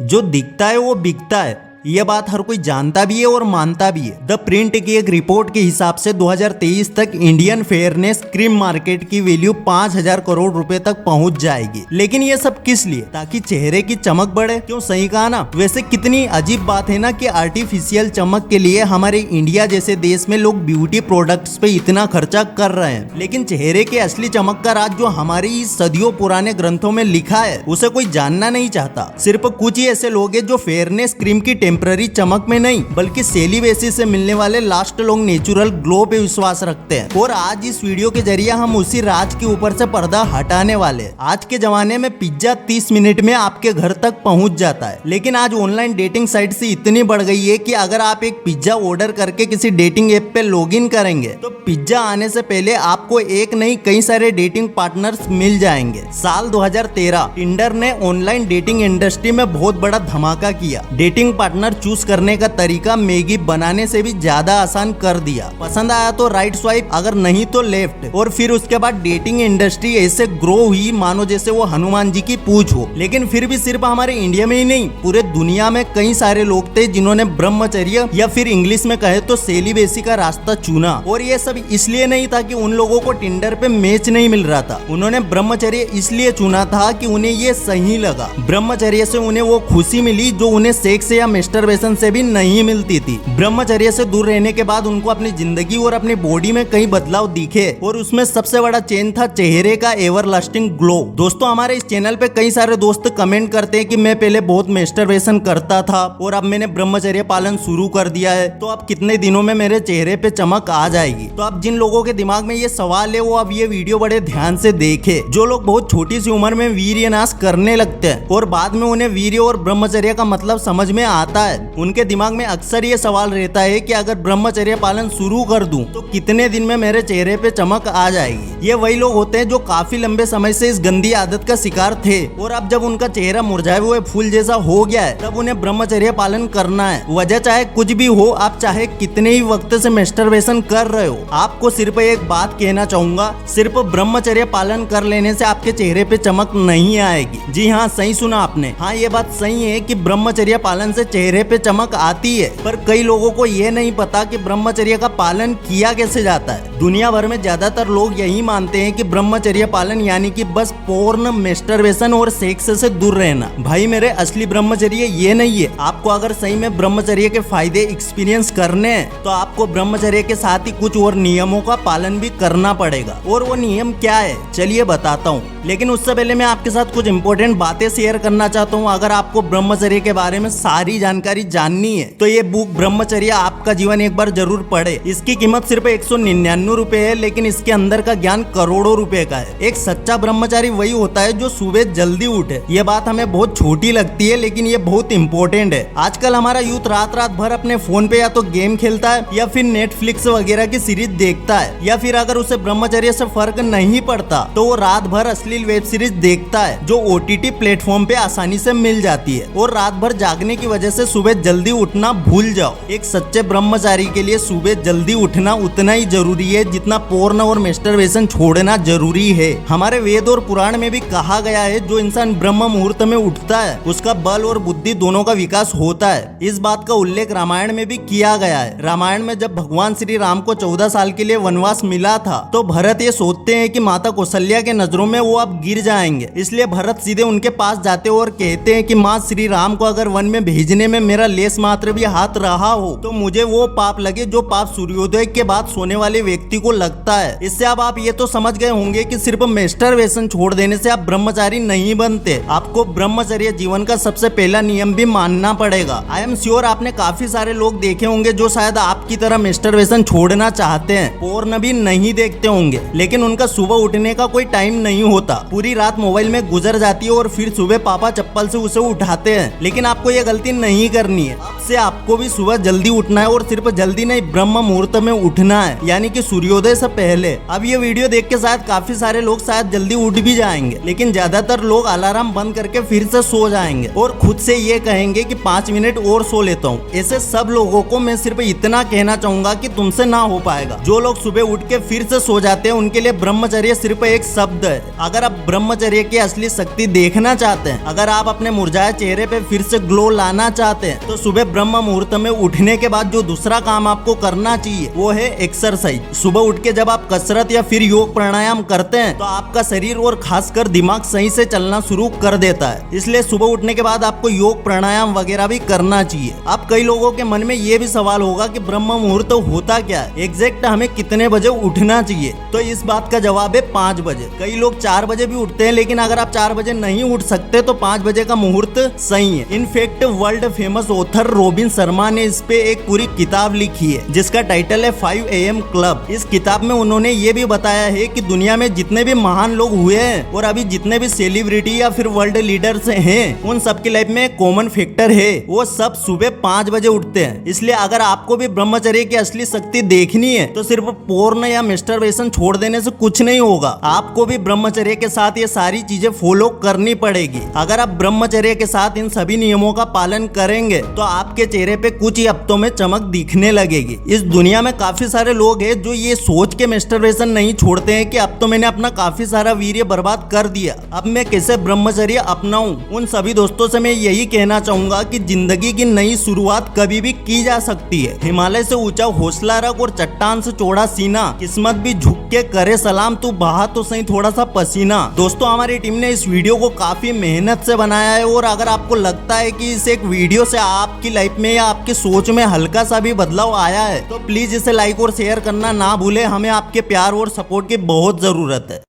जो दिखता है वो बिकता है, ये बात हर कोई जानता भी है और मानता भी है। द प्रिंट की एक रिपोर्ट के हिसाब से 2023 तक इंडियन फेयरनेस क्रीम मार्केट की वैल्यू 5,000 करोड़ रुपए तक पहुंच जाएगी। लेकिन ये सब किस लिए? ताकि चेहरे की चमक बढ़े। क्यों, सही कहा ना। वैसे कितनी अजीब बात है ना कि आर्टिफिशियल चमक के लिए हमारे इंडिया जैसे देश में लोग ब्यूटी प्रोडक्ट्स पे इतना खर्चा कर रहे हैं, लेकिन चेहरे के असली चमक का राज जो हमारी सदियों पुराने ग्रंथों में लिखा है उसे कोई जानना नहीं चाहता। सिर्फ कुछ ही ऐसे लोग हैं जो फेयरनेस क्रीम की टेम्पररी चमक में नहीं बल्कि सेली बेसिस से मिलने वाले लास्ट लॉन्ग नेचुरल ग्लो पे विश्वास रखते हैं। और आज इस वीडियो के जरिए हम उसी राज के ऊपर से पर्दा हटाने वाले हैं। आज के जमाने में पिज्जा 30 मिनट में आपके घर तक पहुंच जाता है, लेकिन आज ऑनलाइन डेटिंग साइट से इतनी बढ़ गई है कि अगर आप एक पिज्जा ऑर्डर करके किसी डेटिंग ऐप पे लॉगिन करेंगे तो पिज्जा आने से पहले आपको एक नहीं कई सारे डेटिंग पार्टनर्स मिल जाएंगे। साल 2013 टिंडर ने ऑनलाइन डेटिंग इंडस्ट्री में बहुत बड़ा धमाका किया। डेटिंग पार्टनर चूज करने का तरीका मैगी बनाने से भी ज्यादा आसान कर दिया। पसंद आया तो राइट स्वाइप, अगर नहीं तो लेफ्ट। और फिर उसके बाद डेटिंग इंडस्ट्री ऐसे ग्रो हुई मानो जैसे वो हनुमान जी की पूंछ हो। लेकिन फिर भी सिर्फ हमारे इंडिया में ही नहीं, पूरे दुनिया में कई सारे लोग थे जिन्होंने ब्रह्मचर्य या फिर इंग्लिश में कहे तो सेलिबेसी का रास्ता चुना। और ये सब इसलिए नहीं था कि उन लोगों को टिंडर पे मैच नहीं मिल रहा था, उन्होंने ब्रह्मचर्य इसलिए चुना था कि उन्हें ये सही लगा। ब्रह्मचर्य से उन्हें वो खुशी मिली जो उन्हें सेक्स या मेस्टरबेशन से भी नहीं मिलती थी। ब्रह्मचर्य से दूर रहने के बाद उनको अपनी जिंदगी और अपनी बॉडी में कई बदलाव दिखे और उसमें सबसे बड़ा चेंज था चेहरे का एवरलास्टिंग ग्लो। दोस्तों, हमारे इस चैनल पे कई सारे दोस्त कमेंट करते हैं कि मैं पहले बहुत मेस्टरबेशन करता था और अब मैंने ब्रह्मचर्य पालन शुरू कर दिया है, तो अब कितने दिनों में मेरे चेहरे पे चमक आ जाएगी। तो अब जिन लोगों के दिमाग में ये सवाल है वो अब ये वीडियो बड़े ध्यान से देखे। जो लोग बहुत छोटी सी उम्र में वीर्यनाश करने लगते हैं और बाद में उन्हें वीर्य और ब्रह्मचर्य का मतलब समझ में आता है, उनके दिमाग में अक्सर ये सवाल रहता है कि अगर ब्रह्मचर्य पालन शुरू कर दूं तो कितने दिन में मेरे चेहरे पे चमक आ जाएगी। ये वही लोग होते हैं जो काफी लंबे समय से इस गंदी आदत का शिकार थे और अब जब उनका चेहरा मुरझाए हुए फूल जैसा हो गया है तब उन्हें ब्रह्मचर्य पालन करना है। वजह चाहे कुछ भी हो, आप चाहे कितने ही वक्त से मेस्टरबेशन कर रहे हो, आपको सिर्फ एक बात कहना चाहूंगा, सिर्फ ब्रह्मचर्य पालन कर लेने से आपके चेहरे पे चमक नहीं आएगी। जी हाँ, सही सुना आपने। हाँ, ये बात सही है कि ब्रह्मचर्य पालन से चेहरे पे चमक आती है, पर कई लोगों को ये नहीं पता कि ब्रह्मचर्य का पालन किया कैसे जाता है। दुनिया भर में ज्यादातर लोग यही मानते हैं कि ब्रह्मचर्य पालन यानी कि बस पोर्न, मेस्टरबेशन और सेक्स से दूर रहना। भाई मेरे, असली ब्रह्मचर्य ये नहीं है। आपको अगर सही में ब्रह्मचर्य के फायदे एक्सपीरियंस करने हैं तो आपको ब्रह्मचर्य के साथ ही कुछ और नियमों का पालन भी करना पड़ेगा। और वो नियम क्या है, चलिए बताता हूँ। लेकिन उससे पहले मैं आपके साथ कुछ इंपॉर्टेंट बातें शेयर करना चाहता हूँ। अगर आपको ब्रह्मचर्य के बारे में सारी जानकारी जाननी है तो ये बुक ब्रह्मचर्य आपका जीवन एक बार जरूर पढ़े। इसकी कीमत सिर्फ 199 रुपए है, लेकिन इसके अंदर का ज्ञान करोड़ों रुपए का है। एक सच्चा ब्रह्मचारी वही होता है जो सुबह जल्दी उठे। ये बात हमें बहुत छोटी लगती है लेकिन ये बहुत इंपॉर्टेंट है। आजकल हमारा यूथ रात रात भर अपने फोन पे या तो गेम खेलता है या फिर नेटफ्लिक्स वगैरह की सीरीज देखता है, या फिर अगर उसे ब्रह्मचर्य से फर्क नहीं पड़ता तो वो रात भर अश्लील वेब सीरीज देखता है जो OTT प्लेटफॉर्म पे आसानी से मिल जाती है। और रात भर जागने की वजह से सुबह जल्दी उठना भूल जाओ। एक सच्चे ब्रह्मचारी के लिए सुबह जल्दी उठना उतना ही जरूरी है जितना पोर्न और मेस्टरबेशन छोड़ना जरूरी है। हमारे वेद और पुराण में भी कहा गया है जो इंसान ब्रह्म मुहूर्त में उठता है उसका बल और बुद्धि दोनों का विकास होता है। इस बात का उल्लेख रामायण में भी किया गया है। रामायण में जब भगवान श्री राम को 14 साल के लिए वनवास मिला था तो भरत ये सोचते हैं कि माता कौशल्या के नजरों में वो अब गिर जाएंगे, इसलिए भरत सीधे उनके पास जाते और कहते हैं कि माँ श्री राम को अगर वन में भेजने में मेरा लेस मात्र भी हाथ रहा हो तो मुझे वो पाप लगे जो पाप सूर्योदय के बाद सोने वाले व्यक्ति को लगता है। इससे अब आप ये तो समझ गए होंगे कि सिर्फ मेस्टरबेशन छोड़ देने से आप ब्रह्मचारी नहीं बनते, आपको ब्रह्मचर्य जीवन का सबसे पहला नियम भी मानना पड़ेगा। आई एम श्योर आपने काफी सारे लोग देखे होंगे जो शायद आपकी तरह मेस्टरबेशन छोड़ना चाहते हैं, पोर्न भी नहीं देखते होंगे, लेकिन उनका सुबह उठने का कोई टाइम नहीं होता। पूरी रात मोबाइल में गुजर जाती है और फिर सुबह पापा चप्पल से उसे उठाते हैं। लेकिन आपको ये गलती नहीं नहीं करनी है। अब से आपको भी सुबह जल्दी उठना है और सिर्फ जल्दी नहीं, ब्रह्म मुहूर्त में उठना है, यानी कि सूर्योदय से पहले। अब ये वीडियो देख के शायद काफी सारे लोग शायद जल्दी उठ भी जाएंगे, लेकिन ज्यादातर लोग अलार्म बंद करके फिर से सो जाएंगे और खुद से ये कहेंगे कि 5 मिनट और सो लेता हूँ। ऐसे सब लोगों को मैं सिर्फ इतना कहना चाहूंगा कि तुमसे ना हो पाएगा। जो लोग सुबह उठ के फिर से सो जाते हैं उनके लिए ब्रह्मचर्य सिर्फ एक शब्द है। अगर आप ब्रह्मचर्य की असली शक्ति देखना चाहते हैं, अगर आप अपने मुरझाए चेहरे पे फिर से ग्लो लाना चाहते हैं, तो सुबह ब्रह्म मुहूर्त में उठने के बाद जो दूसरा काम आपको करना चाहिए वो है एक्सरसाइज। सुबह उठ के जब आप कसरत या फिर योग प्राणायाम करते हैं तो आपका शरीर और खासकर दिमाग सही से चलना शुरू कर देता है। इसलिए सुबह उठने के बाद आपको योग प्राणायाम वगैरह भी करना चाहिए। अब कई लोगों के मन में ये भी सवाल होगा कि ब्रह्म मुहूर्त होता क्या है, एग्जैक्ट हमें कितने बजे उठना चाहिए? तो इस बात का जवाब है 5 बजे। कई लोग 4 बजे भी उठते हैं, लेकिन अगर आप 4 बजे नहीं उठ सकते तो 5 बजे का मुहूर्त सही है। In fact world famous author robin Sharma ने इस पे एक पूरी किताब लिखी है जिसका टाइटल है 5 AM क्लब। इस किताब में उन्होंने ये भी बताया है कि दुनिया में जितने भी महान लोग हुए हैं और अभी जितने भी सेलिब्रिटी या फिर वर्ल्ड लीडर्स हैं, उन सबकी लाइफ में एक कॉमन फैक्टर है, वो सब सुबह 5 बजे उठते हैं। इसलिए अगर आपको भी ब्रह्मचर्य की असली शक्ति देखनी है तो सिर्फ पोर्न या मास्टरबेशन छोड़ देने से कुछ नहीं होगा। आपको भी ब्रह्मचर्य के साथ ये सारी चीजें फॉलो करनी पड़ेगी। अगर आप ब्रह्मचर्य के साथ इन सभी नियमों का पालन करेंगे तो आपके चेहरे पे कुछ ही हफ्तों में चमक दिखने लगेगी। इस दुनिया में काफी सारे लोग हैं जो ये सोच के मास्टरबेशन नहीं छोड़ते हैं कि अब तो मैंने अपना काफी सारा वीर्य बर्बाद कर दिया, अब मैं कैसे ब्रह्मचर्य अपनाऊं। उन सभी दोस्तों से मैं यही कहना चाहूंगा कि जिंदगी की नई शुरुआत कभी भी की जा सकती है। हिमालय से ऊंचा हौसला रख और चट्टान से चौड़ा सीना, किस्मत भी झुक के करे सलाम, तू बहा तो सही थोड़ा सा पसीना। दोस्तों, हमारी टीम ने इस वीडियो को काफी मेहनत से बनाया है और अगर आपको लगता है कि इस एक वीडियो से आपकी लाइफ में या आपकी सोच में हल्का सा भी बदलाव आया है तो प्लीज इसे लाइक और शेयर करना ना भूले। हमें आपके प्यार और सपोर्ट की बहुत जरूरत है।